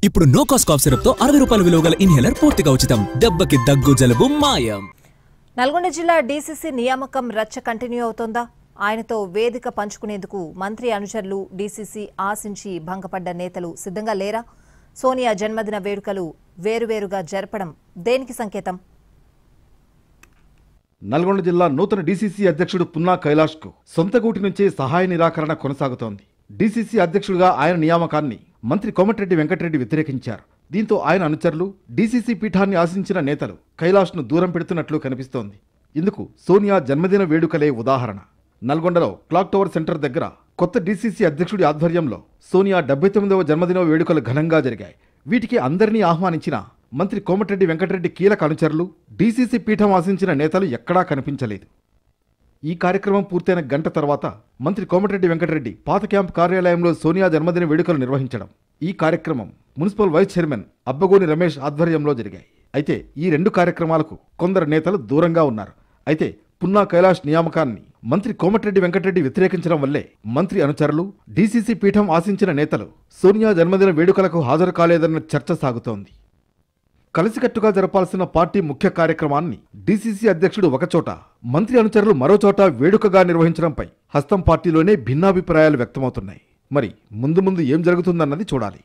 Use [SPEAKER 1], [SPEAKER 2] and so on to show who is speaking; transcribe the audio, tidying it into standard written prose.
[SPEAKER 1] ఇప్పుడు no cost cough syrup తో 60 రూపాయల విలువ గల ఇన్హేలర్ పూర్తిగా ఉచితం. దెబ్బకి దగ్గు జలుబు మాయం.
[SPEAKER 2] నల్గొండ జిల్లా డీసీసీ నియామకం రచ్చ కంటిన్యూ అవుతోందా? ఆయనతో వేదిక పంచుకునేందుకు మంత్రి అనుచరులు డీసీసీ ఆశించి భంగపడ్డ నేతలు సిద్ధంగా లేరా? సోనియా జన్మదిన వేడుకలు వేరువేరుగా జరపడం దేనికి సంకేతం?
[SPEAKER 3] నల్గొండ జిల్లా నూతన డీసీసీ అధ్యక్షుడు పున్నా కైలాష్కు సొంత గూటి నుంచే సహాయ నిరాకరణ కొనసాగుతోంది. డీసీసీ అధ్యక్షుడిగా ఆయన నియామకాన్ని మంత్రి కోమటిరెడ్డి వెంకటరెడ్డి వ్యతిరేకించారు. దీంతో ఆయన అనుచరులు డీసీసీ పీఠాన్ని ఆశించిన నేతలు కైలాష్ను దూరం పెడుతున్నట్లు కనిపిస్తోంది. ఇందుకు సోనియా జన్మదిన వేడుకలే ఉదాహరణ. నల్గొండలో క్లాక్ టవర్ సెంటర్ దగ్గర కొత్త డీసీసీ అధ్యక్షుడి ఆధ్వర్యంలో సోనియా 79వ జన్మదిన వేడుకలు ఘనంగా జరిగాయి. వీటికి అందరినీ ఆహ్వానించిన మంత్రి కోమటిరెడ్డి వెంకటరెడ్డి కీలక అనుచరులు డీసీసీ పీఠం ఆశించిన నేతలు ఎక్కడా కనిపించలేదు. ఈ కార్యక్రమం పూర్తయిన గంట తర్వాత మంత్రి కోమటిరెడ్డి వెంకటరెడ్డి పాత క్యాంప్ కార్యాలయంలో సోనియా జన్మదిన వేడుకలు నిర్వహించడం. ఈ కార్యక్రమం municipal vice chairman Abbagoni Ramesh ఆధ్వర్యంలో జరిగాయి. అయితే ఈ రెండు కార్యక్రమాలకు కొందరు నేతలు దూరంగా ఉన్నారు. అయితే పున్నా కైలాష్ నియామకాన్ని మంత్రి కోమటిరెడ్డి వెంకటరెడ్డి వ్యతిరేకించడం వల్లే మంత్రి అనుచరులు డీసీసీ పీఠం ఆశించిన నేతలు సోనియా జన్మదిన వేడుకలకు హాజరు కాలేదన్న చర్చ సాగుతోంది. కలిసికట్టుగా జరపాల్సిన పార్టీ ముఖ్య కార్యక్రమాన్ని డీసీసీ అధ్యక్షుడు ఒకచోట, మంత్రి అనుచరులు మరోచోట వేడుకగా నిర్వహించడంపై హస్తం పార్టీలోనే భిన్నాభిప్రాయాలు వ్యక్తమవుతున్నాయి. మరి ముందు ఏం జరుగుతుందన్నది చూడాలి.